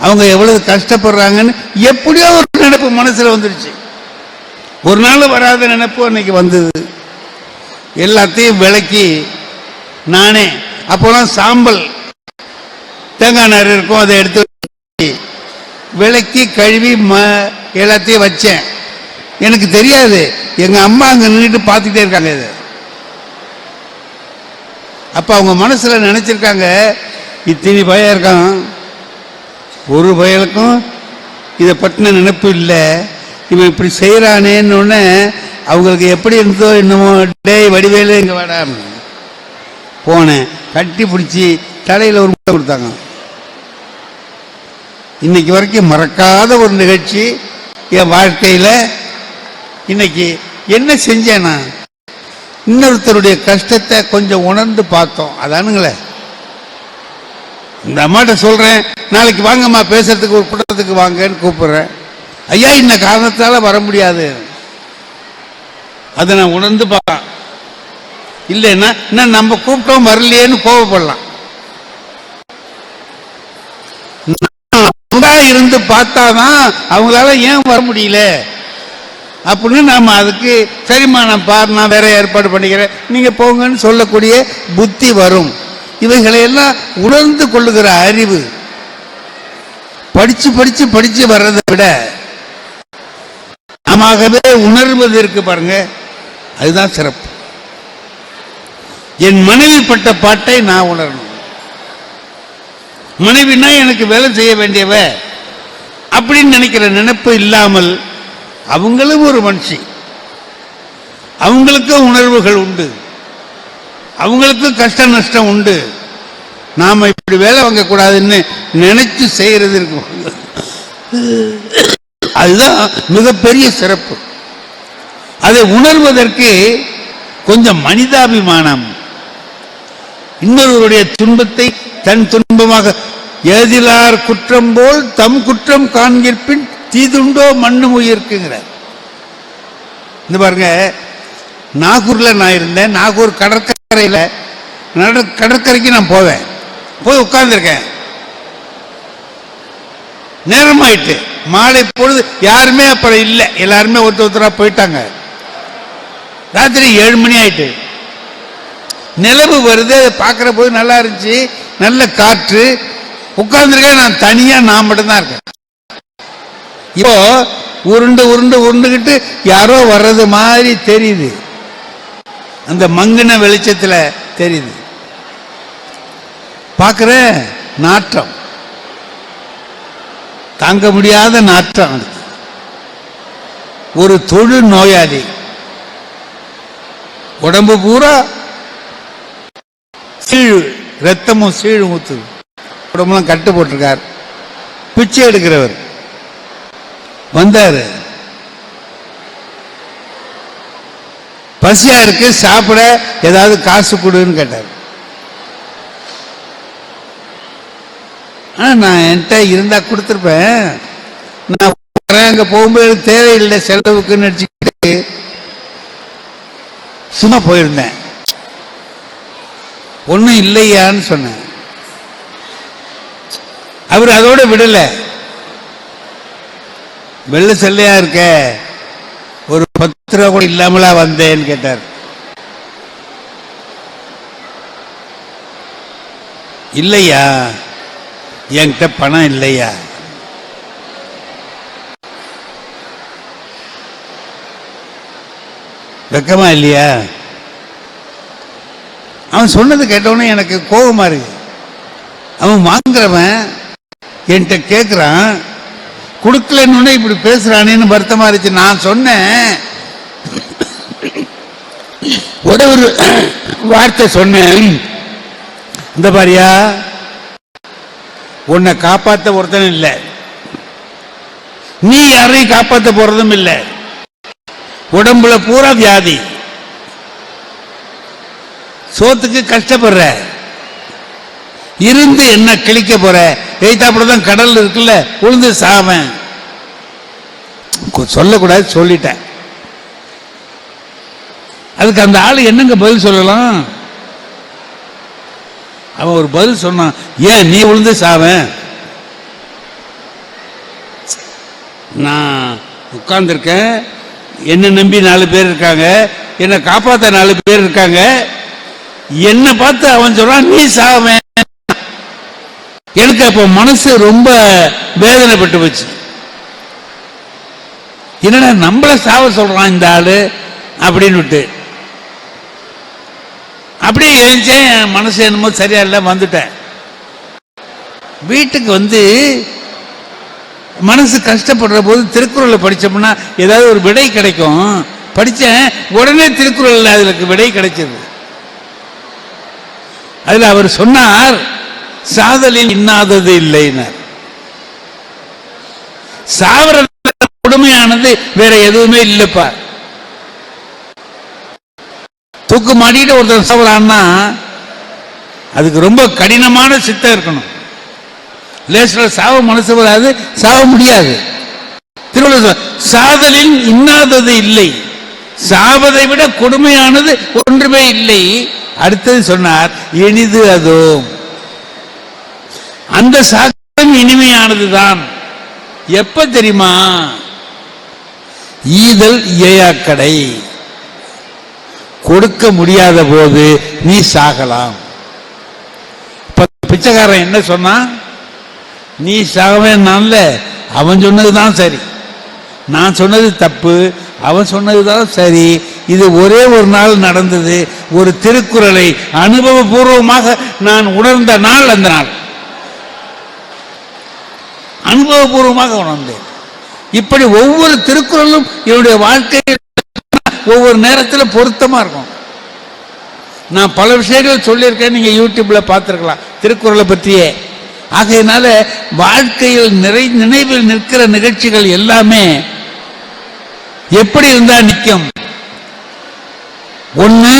அவங்க எவ்வளவு கஷ்டப்படுறாங்கன்னு எப்படியோ ஒரு நினைப்பு மனசுல வந்துருச்சு. ஒரு நாள் வராத நினைப்பு அன்னைக்கு வந்தது. எல்லாத்தையும் விளக்கி நானே, அப்போலாம் சாம்பல் தேங்காய் நார் இருக்கும், அதை எடுத்து விளக்கி கழுவி எல்லாத்தையும் வச்சேன். எனக்கு தெரியாது, எங்க அம்மா அங்க நின்றுட்டு பார்த்துக்கிட்டே இருக்காங்க. இது அப்ப அவங்க மனசுல நினைச்சிருக்காங்க, இத்தனை பயம் இருக்கான், ஒரு பயலுக்கும் இதை பற்றின நினைப்பு இல்லை, இவன் இப்படி செய்யறானேன்னு அவங்களுக்கு எப்படி இருந்தோ என்னமோ. டேய் வடிவேலு இங்க வாடா போனேன், கட்டி பிடிச்சி தலையில ஒரு முட்டை கொடுத்தாங்க. இன்னைக்கு வரைக்கும் மறக்காத ஒரு நிகழ்ச்சி என் வாழ்க்கையில. இன்னைக்கு என்ன செஞ்சேன்னா, இன்னொருத்தருடைய கஷ்டத்தை கொஞ்சம் உணர்ந்து பார்த்தோம். அதானுங்களே, இந்த அம்மாட்ட சொல்றேன், நாளைக்கு வாங்கம்மா பேசுறதுக்கு ஒரு கூட்டத்துக்கு வாங்கன்னு கூப்பிடுறேன். ஐயா இந்த காரணத்தால வர முடியாது, அதை நான் உணர்ந்து பார்க்கலாம். இல்லைன்னா இன்னும் நம்ம கூப்பிட்டோம் வரலையேன்னு கோபப்படலாம். இருந்து பார்த்தாதான் அவங்களால ஏன் வர முடியல அப்படின்னு நாம அதுக்கு சரிம்மா நான் பாரு, நான் வேற ஏற்பாடு பண்ணிக்கிறேன், நீங்க போங்கன்னு சொல்லக்கூடிய புத்தி வரும். இவைகளையெல்லாம் உணர்ந்து கொள்ளுகிற அறிவு படிச்சு படிச்சு படிச்சு வர்றதை விட நாமவே உணர்வது இருக்கு பாருங்க, அதுதான் சிறப்பு. என் மனைவி பட்ட பாட்டை நான் உணரணும். மனைவினா எனக்கு வேலை செய்ய வேண்டியவ அப்படின்னு நினைக்கிற நினைப்பு இல்லாமல், அவங்களும் ஒரு மனுஷி, அவங்களுக்கும் உணர்வுகள் உண்டு, அவங்களுக்கும் கஷ்ட நஷ்டம் உண்டு. நாம இப்படி வேலை வாங்க கூடாதுன்னு நினைச்சு செய்யறது இருக்கு, அதுதான் மிகப்பெரிய சிறப்பு. அதை உணர்வதற்கு கொஞ்சம் மனிதாபிமானம், இன்னொருவருடைய துன்பத்தை தன் துன்பமாக ஏதிலார் குற்றம் போல் தம் குற்றம் காண்கிற்பின் தீதுண்டோ மண்ணும் உயிர்க்குங்கிறார். இந்த பாருங்க, நாகூர்ல நான் இருந்தேன். நாகூர் கடற்கரையில கடற்கரைக்கு நான் போவேன், போய் உட்கார்ந்துருக்கேன். நேரமாயிட்டு மாலை பொழுது, யாருமே அப்புறம் இல்லை, எல்லாருமே ஒருத்தரா போயிட்டாங்க. ராத்திரி 7 மணி ஆயிட்டு, நிலவு வருது, அதை பார்க்கிற போது நல்லா இருந்துச்சு, நல்ல காற்று. உட்கார்ந்துருக்கேன், நான் தனியா, நான் மட்டும்தான் இருக்கேன். இப்போ உருண்டு உருண்டு உருண்டுகிட்டு யாரோ வர்றது மாதிரி தெரியுது, அந்த மங்கின வெளிச்சத்துல தெரியுது. பார்க்கிற நாற்றம், தாங்க முடியாத நாற்றம். ஒரு தொழு நோயாளி, உடம்பு பூரா சீழு, ரத்தமும் சீழு ஊத்து, உடம்புலாம் கட்டு போட்டிருக்கார். பிச்சை எடுக்கிறவர் வந்தாரு, பசியா இருக்கு, சாப்பிட ஏதாவது காசு கொடுன்னு கேட்டார். ஆனா நான் என்கிட்ட இருந்தா கொடுத்துருப்பேன். நான் அங்க போகும்போது தேவையில்லை செலவுக்குன்னு நினைச்சுக்கிட்டு சும்மா போயிருந்தேன், ஒன்றும் இல்லையான்னு சொன்னேன். அவர் அதோட விடல. வெள்ள செல்லையா இருக்க, ஒரு 10 ரூபா கூட இல்லாமலா வந்தேன்னு கேட்டார். இல்லையா, என்கிட்ட பணம் இல்லையா. வெக்கமா இல்லையா? அவன் சொன்னது கேட்டவனே எனக்கு கோபமா இருக்கு. அவன் வாங்குறவன் என்கிட்ட கேட்கிறான், கொடுக்கலன்னு இப்படி பேசுறானேன்னு வருத்தமா இருந்துச்சு. நான் சொன்னேன், ஒரு வார்த்தை சொன்னேன், இந்த பாரியா, உன்னை காப்பாற்ற ஒருத்தனும் இல்லை, நீ யாரையும் காப்பாற்ற போறதும் இல்லை, உடம்புல பூரா வியாதி, சோத்துக்கு கஷ்டப்படுற, இருந்து என்ன கிழிக்க போற, எய்தாப்பதான் கடல் இருக்குல்ல, உளுந்து சாவன். சொல்லக்கூடாது, சொல்லிட்டேன். அதுக்கு அந்த ஆளு என்னங்க பதில் சொல்லலாம்? அவன் ஒரு பதில் சொன்னான், ஏன் நீ உளுந்து சாவன், நான் உட்கார்ந்துருக்கேன், என்ன நம்பி 4 பேர் இருக்காங்க, என்னை காப்பாற்ற 4 பேர் இருக்காங்க, என்ன பார்த்து அவன் சொல்றான் நீ சாவன். எனக்கு அப்ப மனசு ரொம்ப வேதனைப்பட்டு போச்சு. என்னடா நம்மள சாவ சொல்றான் இந்த ஆளு அப்படின்னு. அப்படியே எழுந்தேன், என் மனசு என்னமோ சரியா இல்லை, வந்துட்டேன். வீட்டுக்கு வந்து மனசு கஷ்டப்படுற போது திருக்குறளை படிச்சோம்னா ஏதாவது ஒரு விடை கிடைக்கும். படித்தேன், உடனே திருக்குறள் அதுக்கு விடை கிடைச்சது. அதுல அவர் சொன்னார், சாதலில் இன்னாதது இல்லைன்னார். சாவர கொடுமையானது வேற எதுவுமே இல்லப்பா. தூக்கு மாட்டிட்டு ஒருத்தர் சாவலான்னா அதுக்கு ரொம்ப கடினமான சித்தம் இருக்கணும். லேசில் சாவ மனசு வராது, சாவ முடியாது. திருவள்ளுவர் சாதலில் இன்னாதது இல்லை, சாவதை விட கொடுமையானது ஒன்றுமே இல்லை. அடுத்தது சொன்னார், இனிது அதோ, அந்த சாதம் இனிமையானதுதான். எப்ப தெரியுமா? ஈதல் இயையாக்கடை, கொடுக்க முடியாத போது நீ சாகலாம். பிச்சைக்காரன் என்ன சொன்னான்? நீ சாகவேன்னான்ல, அவன் சொன்னதுதான் சரி, நான் சொன்னது தப்பு, அவன் சொன்னதுதான் சரி. இது ஒரே ஒரு நாள் நடந்தது. ஒரு திருக்குறளை அனுபவபூர்வமாக நான் உணர்ந்த நாள் அந்த நாள். அனுபவபூர்வமாக உணர்ந்தேன். இப்படி ஒவ்வொரு திருக்குறளும் என்னுடைய வாழ்க்கையில் ஒவ்வொரு நேரத்தில் பொருத்தமா இருக்கும். நான் பல விஷயங்கள் சொல்லியிருக்கேன், நீங்க யூடியூப்ல பார்த்திருக்கலாம் திருக்குறளை பற்றியே. ஆகையினால வாழ்க்கையில் நினைவில் நிற்கிற நிகழ்ச்சிகள் எல்லாமே எப்படி இருந்தா நிற்கும்? ஒண்ணு,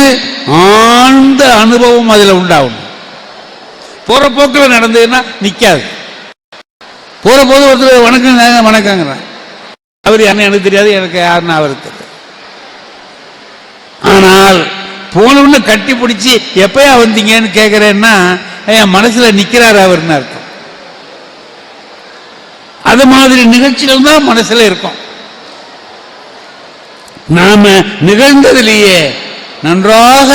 ஆழ்ந்த அனுபவம் அதுல உண்டாகும். போற போக்கில் நடந்ததுன்னா நிக்காது. போற போது ஒருத்தர் வணக்கங்க வணக்கங்கிறான், அவர் யாருன்னு எனக்கு தெரியாது, எனக்கு யாருன்னு அவருக்கு தெரியாது. ஆனால் போனவன்னு கட்டி பிடிச்சி எப்பயா வந்தீங்கன்னு கேட்கிறேன்னா என் மனசுல நிக்கிறாரு அவர்னு அர்த்தம். அது மாதிரி நிகழ்ச்சிகள் தான் மனசுல இருக்கும். நாம நிகழ்ந்ததிலேயே நன்றாக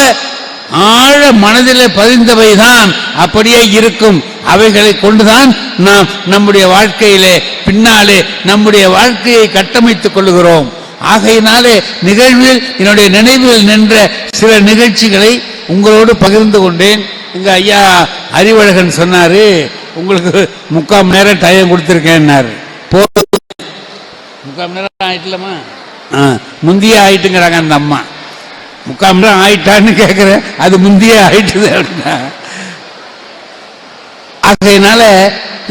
ஆழ மனதில் பதிந்தவைதான் அப்படியே இருக்கும். அவைகளை கொண்டுதான் நாம் நம்முடைய வாழ்க்கையிலே பின்னாலே நம்முடைய வாழ்க்கையை கட்டமைத்துக் கொள்கிறோம். ஆகையினாலே நிகழ்வில் என்னுடைய நினைவில் நின்ற சில நிகழ்ச்சிகளை உங்களோடு பகிர்ந்து கொண்டேன். எங்க ஐயா அறிவழகன் சொன்னாரு, உங்களுக்கு 3/4 மணி நேரம் டைம் கொடுத்துருக்கேன்னாரு. 3/4 மணி நேரம் ஆயிட்டலமா? முந்தியே ஆயிட்டுங்கிறாங்க அந்த அம்மா. 3/4 மணி நேரம் ஆயிட்டான்னு கேட்கிறேன், அது முந்தியே ஆயிட்டுது அப்படின்னா. ஆகையினால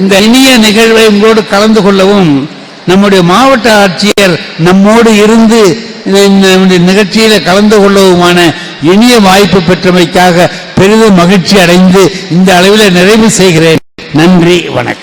இந்த இனிய நிகழ்வை உங்களோடு கலந்து கொள்ளவும், நம்முடைய மாவட்ட ஆட்சியர் நம்மோடு இருந்து நிகழ்ச்சியில கலந்து கொள்ளவுமான இனிய வாய்ப்பு பெற்றமைக்காக பெரிதும் மகிழ்ச்சி அடைந்து இந்த அளவில் நிறைவு செய்கிறேன். நன்றி, வணக்கம்.